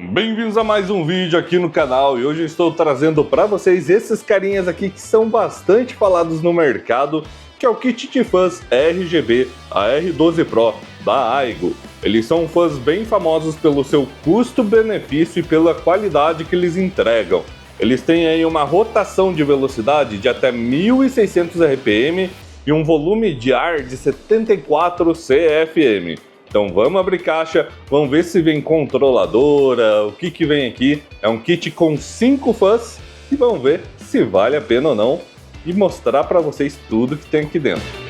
Bem-vindos a mais um vídeo aqui no canal e hoje eu estou trazendo para vocês esses carinhas aqui que são bastante falados no mercado, que é o kit de fãs RGB AR12 Pro da Aigo. Eles são fãs bem famosos pelo seu custo-benefício e pela qualidade que eles entregam. Eles têm aí uma rotação de velocidade de até 1600 RPM e um volume de ar de 74 CFM. Então vamos abrir caixa, vamos ver se vem controladora, o que vem aqui. É um kit com 5 fãs e vamos ver se vale a pena ou não e mostrar para vocês tudo que tem aqui dentro.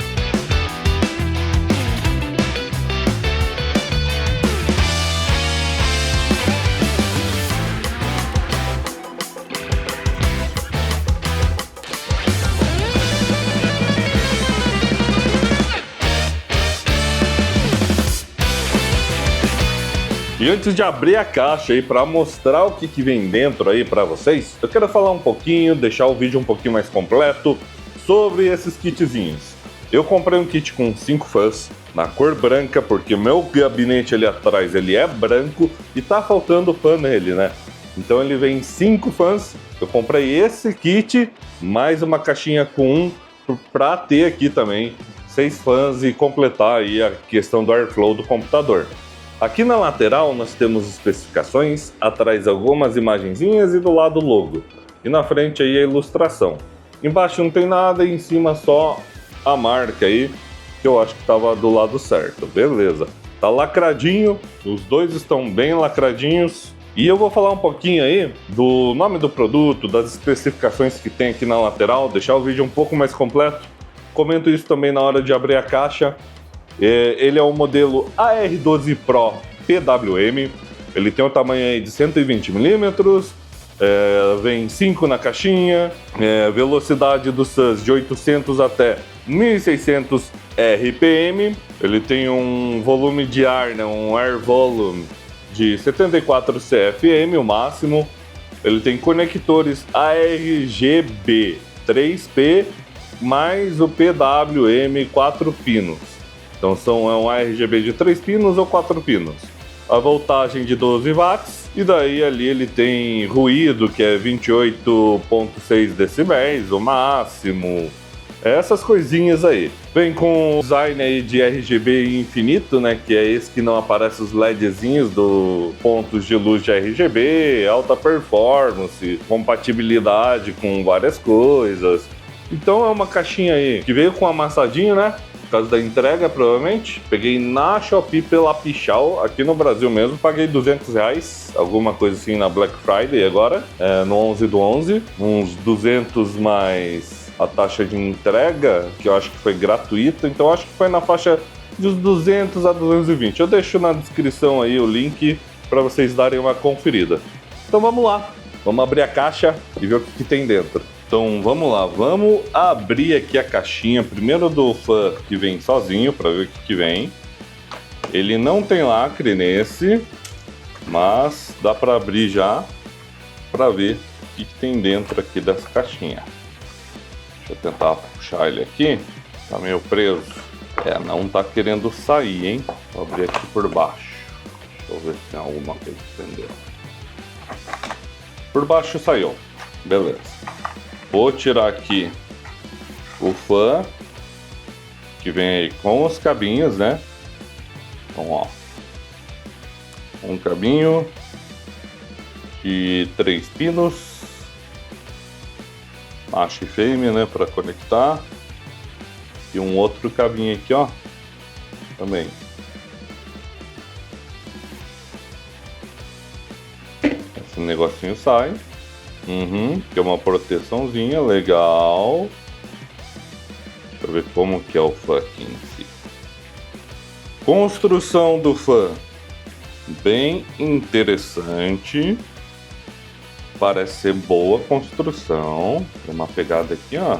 E antes de abrir a caixa aí para mostrar o que vem dentro aí para vocês, eu quero falar um pouquinho, deixar o vídeo um pouquinho mais completo sobre esses kitzinhos. Eu comprei um kit com 5 fãs na cor branca, porque o meu gabinete ali atrás ele é branco e tá faltando fã nele, né? Então ele vem 5 fãs, eu comprei esse kit, mais uma caixinha com para ter aqui também 6 fãs e completar aí a questão do airflow do computador. Aqui na lateral nós temos especificações, atrás algumas imagenzinhas e do lado o logo. E na frente aí a ilustração. Embaixo não tem nada e em cima só a marca aí, que eu acho que estava do lado certo. Beleza. Tá lacradinho, os dois estão bem lacradinhos. E eu vou falar um pouquinho aí do nome do produto, das especificações que tem aqui na lateral, deixar o vídeo um pouco mais completo. Comento isso também na hora de abrir a caixa. Ele é o modelo AR12 Pro PWM, ele tem um tamanho aí de 120mm, vem 5 na caixinha, velocidade dos fãs de 800 até 1600 RPM, ele tem um volume de ar, né, um air volume de 74 CFM, o máximo, ele tem conectores ARGB 3P mais o PWM 4 pinos. Então é um RGB de 3 pinos ou 4 pinos. A voltagem de 12 watts. E daí ali ele tem ruído, que é 28,6 decibéis, o máximo. Essas coisinhas aí. Vem com design aí de RGB infinito, né? Que é esse que não aparece os LEDzinhos do pontos de luz de RGB, alta performance, compatibilidade com várias coisas. Então é uma caixinha aí que veio com amassadinho, né? Por causa da entrega, provavelmente. Peguei na Shopee pela Pichau, aqui no Brasil mesmo. Paguei R$200, alguma coisa assim na Black Friday agora, no 11/11. Uns 200 mais a taxa de entrega, que eu acho que foi gratuita. Então acho que foi na faixa dos 200 a 220. Eu deixo na descrição aí o link para vocês darem uma conferida. Então vamos lá. Vamos abrir a caixa e ver o que tem dentro. Então vamos lá, vamos abrir aqui a caixinha primeiro do fã que vem sozinho para ver o que vem. Ele não tem lacre nesse, mas dá para abrir já para ver o que tem dentro aqui dessa caixinha. Deixa eu tentar puxar ele aqui, tá meio preso. Não tá querendo sair, hein? Vou abrir aqui por baixo. Deixa eu ver se tem alguma coisa que prendeu. Por baixo saiu, beleza. Vou tirar aqui o fã, que vem aí com os cabinhos, né? Então, ó, um cabinho de 3 pinos, macho e fêmea, né, para conectar. E um outro cabinho aqui, ó, também. Esse negocinho sai. Que é uma proteçãozinha legal. Deixa eu ver como que é o fã aqui em si. Construção do fã bem interessante. Parece ser boa construção. Tem uma pegada aqui, ó,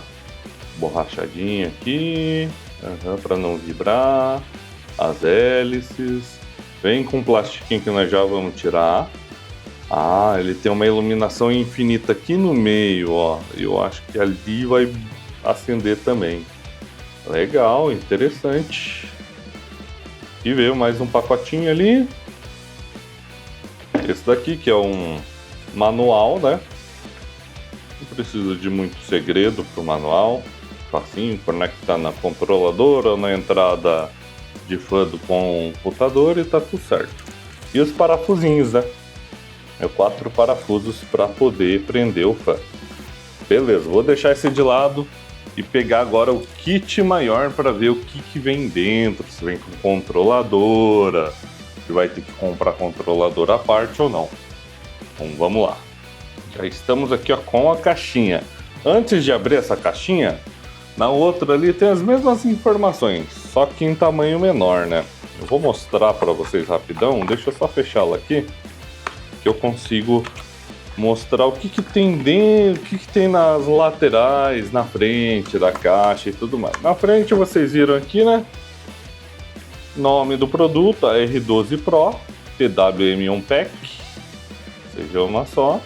borrachadinha aqui, para não vibrar. As hélices. Vem com um plastiquinho que nós já vamos tirar. Ele tem uma iluminação infinita aqui no meio, ó. Eu acho que ali vai acender também. Legal, interessante. E veio mais um pacotinho ali. esse daqui que é um manual, né? Não precisa de muito segredo para o manual. Facinho, conectar na controladora ou na entrada de fã do computador e tá tudo certo. E os parafusinhos, né? É 4 parafusos para poder prender o fã. Beleza, vou deixar esse de lado e pegar agora o kit maior para ver o que vem dentro, se vem com controladora, se vai ter que comprar controladora à parte ou não. Então vamos lá. Já estamos aqui ó, com a caixinha. Antes de abrir essa caixinha, na outra ali tem as mesmas informações, só que em tamanho menor, né? Eu vou mostrar para vocês rapidão, deixa eu só fechá-la aqui, que eu consigo mostrar o que tem dentro, o que tem nas laterais, na frente da caixa e tudo mais. Na frente vocês viram aqui, né? Nome do produto, a R12 Pro, PWM1 Pack, seja uma só.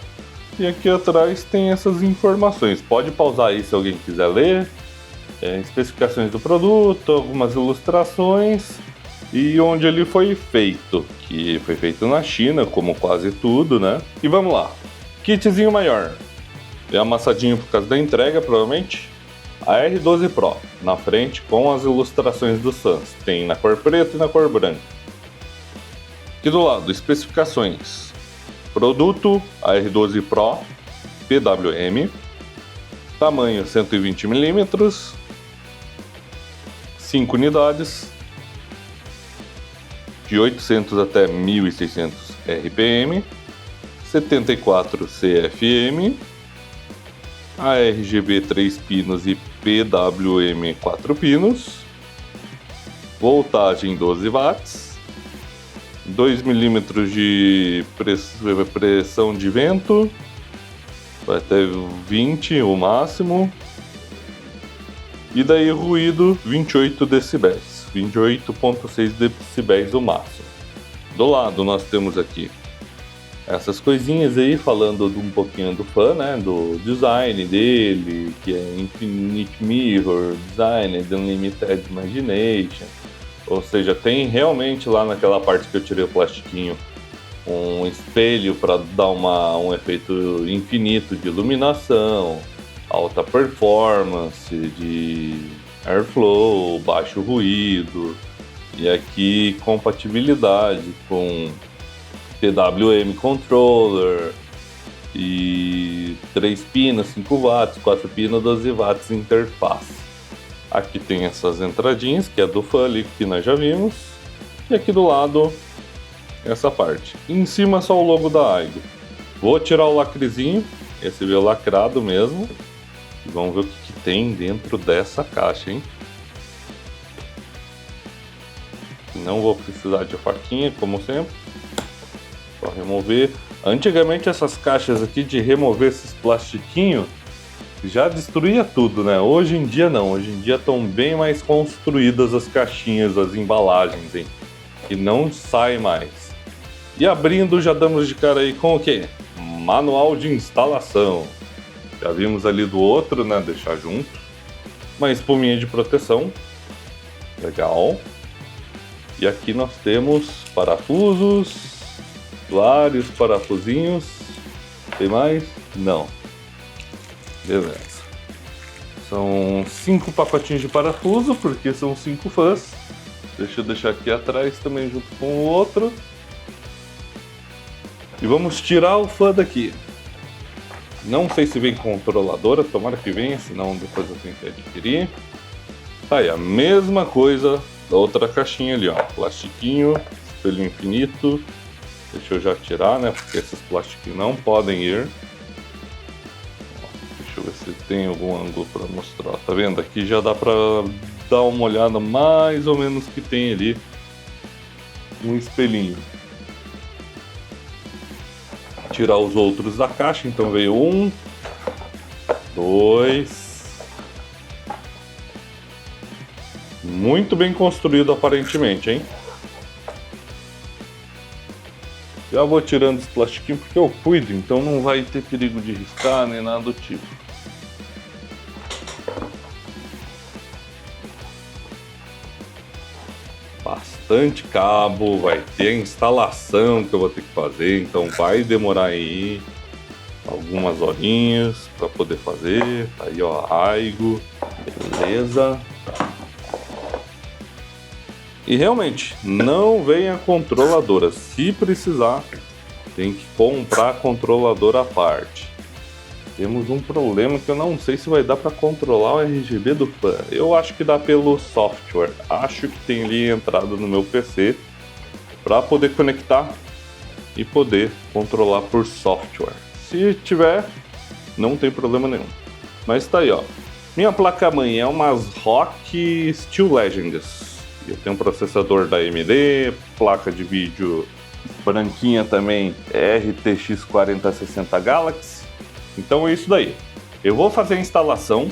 E aqui atrás tem essas informações. Pode pausar aí se alguém quiser ler. Especificações do produto, algumas ilustrações e onde ele foi feito, que foi feito na China, como quase tudo, né? E vamos lá. Kitzinho maior, é amassadinho por causa da entrega, provavelmente. A R12 Pro, na frente com as ilustrações dos fãs. Tem na cor preta e na cor branca. Aqui do lado, especificações. Produto, a R12 Pro, PWM. Tamanho 120 mm. 5 unidades. De 800 até 1600 RPM. 74 CFM, ARGB 3 pinos e PWM 4 pinos, voltagem 12 watts, 2 milímetros de pressão de vento, vai até 20 o máximo, e daí ruído 28 decibéis, 28,6 decibéis o máximo. Do lado nós temos aqui essas coisinhas aí, falando um pouquinho do fã, né? Do design dele, que é Infinite Mirror, Design, Unlimited Imagination. Ou seja, tem realmente lá naquela parte que eu tirei o plastiquinho um espelho para dar um efeito infinito de iluminação, alta performance, de airflow, baixo ruído. E aqui compatibilidade com PWM Controller e 3 pinos, 5 watts, 4 pinos, 12 watts interface. Aqui tem essas entradinhas, que é do fã ali que nós já vimos. E aqui do lado, essa parte. E em cima só o logo da Aigo. Vou tirar o lacrezinho, esse veio lacrado mesmo. E vamos ver o que tem dentro dessa caixa, hein? Não vou precisar de faquinha, como sempre. Só remover. Antigamente essas caixas aqui de remover esses plastiquinhos já destruía tudo, né? Hoje em dia não. Hoje em dia estão bem mais construídas as caixinhas, as embalagens, hein? Que não sai mais. E abrindo já damos de cara aí com o quê? Manual de instalação. Já vimos ali do outro, né? Deixar junto. Uma espuminha de proteção. Legal. E aqui nós temos parafusos. Vários parafusinhos. Tem mais? Não. Beleza. São 5 pacotinhos de parafuso, porque são 5 fãs. Deixa eu deixar aqui atrás também junto com o outro. E vamos tirar o fã daqui. Não sei se vem controladora, tomara que venha, senão depois eu tenho que adquirir. Tá aí, a mesma coisa da outra caixinha ali, ó. Plastiquinho, espelho infinito. Deixa eu já tirar, né? Porque esses plastiquinhos não podem ir. Deixa eu ver se tem algum ângulo para mostrar. Tá vendo? Aqui já dá para dar uma olhada mais ou menos que tem ali um espelhinho. Tirar os outros da caixa. Então veio 1, 2. Muito bem construído aparentemente, hein? Já vou tirando esse plastiquinho porque eu cuido, então não vai ter perigo de riscar nem nada do tipo. bastante cabo, vai ter a instalação que eu vou ter que fazer, então vai demorar aí algumas horinhas para poder fazer. Tá aí, ó, Aigo, beleza. E realmente, não vem a controladora. Se precisar, tem que comprar a controladora à parte. Temos um problema que eu não sei se vai dar para controlar o RGB do fã. Eu acho que dá pelo software. Acho que tem ali entrada no meu PC para poder conectar e poder controlar por software. Se tiver, não tem problema nenhum. Mas tá aí, ó. Minha placa-mãe é umas ROG Steel Legends. Eu tenho um processador da AMD, placa de vídeo branquinha também, RTX 4060 Galaxy. Então é isso daí. Eu vou fazer a instalação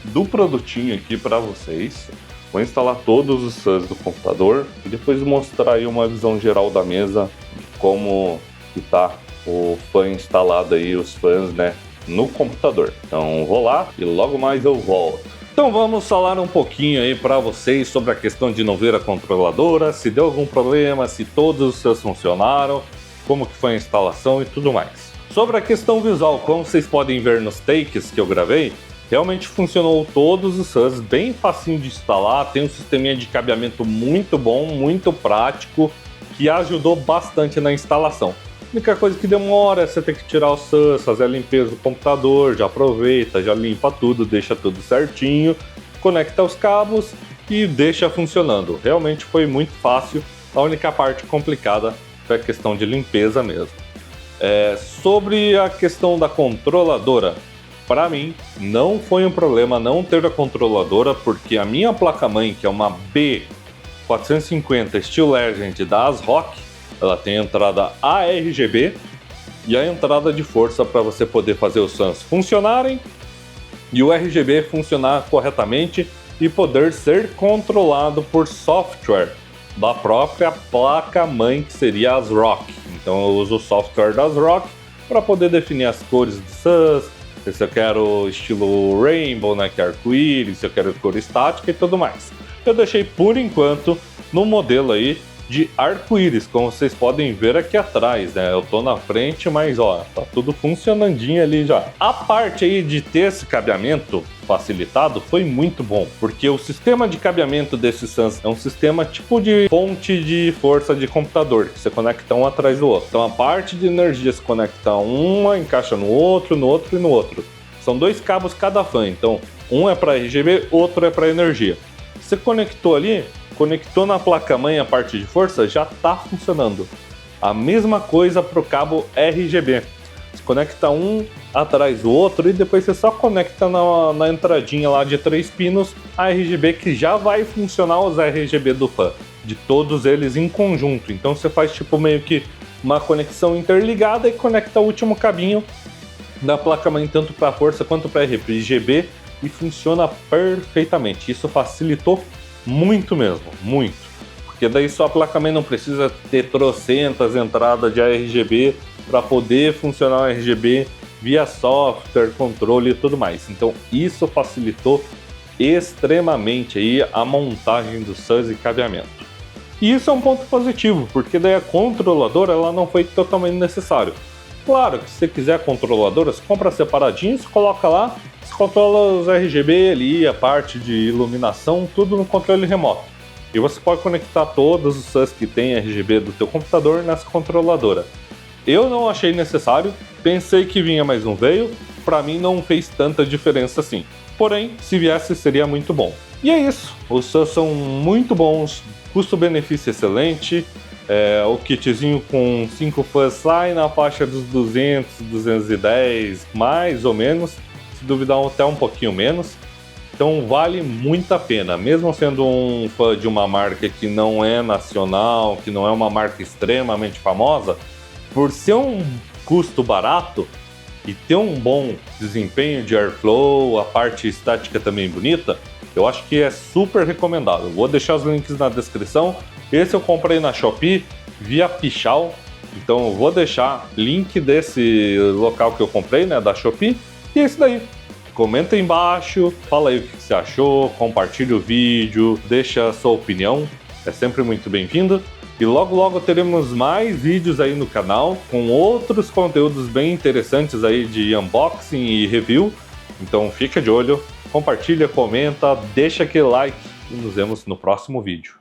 do produtinho aqui para vocês. Vou instalar todos os SUS do computador e depois mostrar aí uma visão geral da mesa de como que tá o fã instalado aí, os fãs, né, no computador. Então vou lá e logo mais eu volto. Então vamos falar um pouquinho aí para vocês sobre a questão de não ver a controladora, se deu algum problema, se todos os seus funcionaram, como que foi a instalação e tudo mais. Sobre a questão visual, como vocês podem ver nos takes que eu gravei, realmente funcionou todos os SUS, bem facinho de instalar, tem um sisteminha de cabeamento muito bom, muito prático, que ajudou bastante na instalação. A única coisa que demora é você ter que tirar o SUS, fazer a limpeza do computador, já aproveita, já limpa tudo, deixa tudo certinho, conecta os cabos e deixa funcionando. Realmente foi muito fácil, a única parte complicada foi a questão de limpeza mesmo. Sobre a questão da controladora, para mim não foi um problema não ter a controladora, porque a minha placa-mãe, que é uma B450 Steel Legend da ASRock, ela tem entrada ARGB e a entrada de força para você poder fazer os fãs funcionarem e o RGB funcionar corretamente e poder ser controlado por software da própria placa-mãe, que seria a ASRock. Então eu uso o software da ASRock para poder definir as cores do SUS, se eu quero estilo Rainbow, né, que é arco-íris, se eu quero cor estática e tudo mais. Eu deixei por enquanto no modelo aí de arco-íris, como vocês podem ver aqui atrás, né? Eu tô na frente, mas ó, tá tudo funcionandinho ali já. A parte aí de ter esse cabeamento facilitado foi muito bom, porque o sistema de cabeamento desses SUS é um sistema tipo de fonte de força de computador, que você conecta um atrás do outro. Então a parte de energia se conecta uma, encaixa no outro e no outro. São dois cabos cada fã, então um é para RGB, outro é para energia. Você conectou ali, conectou na placa-mãe a parte de força, já está funcionando. A mesma coisa para o cabo RGB. Você conecta um atrás do outro e depois você só conecta na entradinha lá de 3 pinos a RGB, que já vai funcionar os RGB do fã, de todos eles em conjunto. Então você faz tipo meio que uma conexão interligada e conecta o último cabinho da placa-mãe tanto para força quanto para RGB e funciona perfeitamente. Isso facilitou muito mesmo, muito. Porque daí sua placa-mãe não precisa ter trocentas entradas de RGB para poder funcionar o RGB via software, controle e tudo mais. Então isso facilitou extremamente aí a montagem do SUS e cabeamento. E isso é um ponto positivo, porque daí a controladora ela não foi totalmente necessário. Claro que se você quiser a controladora, você compra separadinho, você coloca lá, você controla os RGB ali, a parte de iluminação, tudo no controle remoto. E você pode conectar todos os SUS que tem RGB do teu computador nessa controladora. Eu não achei necessário, pensei que vinha, mas não veio. Para mim não fez tanta diferença assim. Porém, se viesse seria muito bom. E é isso, os SUS são muito bons, custo-benefício excelente. O kitzinho com 5 fãs sai na faixa dos 200, 210, mais ou menos. Se duvidar até um pouquinho menos. Então vale muito a pena, mesmo sendo um fã de uma marca que não é nacional, que não é uma marca extremamente famosa, por ser um custo barato e ter um bom desempenho de airflow, a parte estática também bonita, eu acho que é super recomendável. Vou deixar os links na descrição. Esse eu comprei na Shopee via Pichau, então eu vou deixar link desse local que eu comprei, né, da Shopee, e é isso daí. Comenta aí embaixo, fala aí o que você achou, compartilha o vídeo, deixa a sua opinião. é sempre muito bem-vindo. E logo logo teremos mais vídeos aí no canal com outros conteúdos bem interessantes aí de unboxing e review. Então fica de olho, compartilha, comenta, deixa aquele like e nos vemos no próximo vídeo.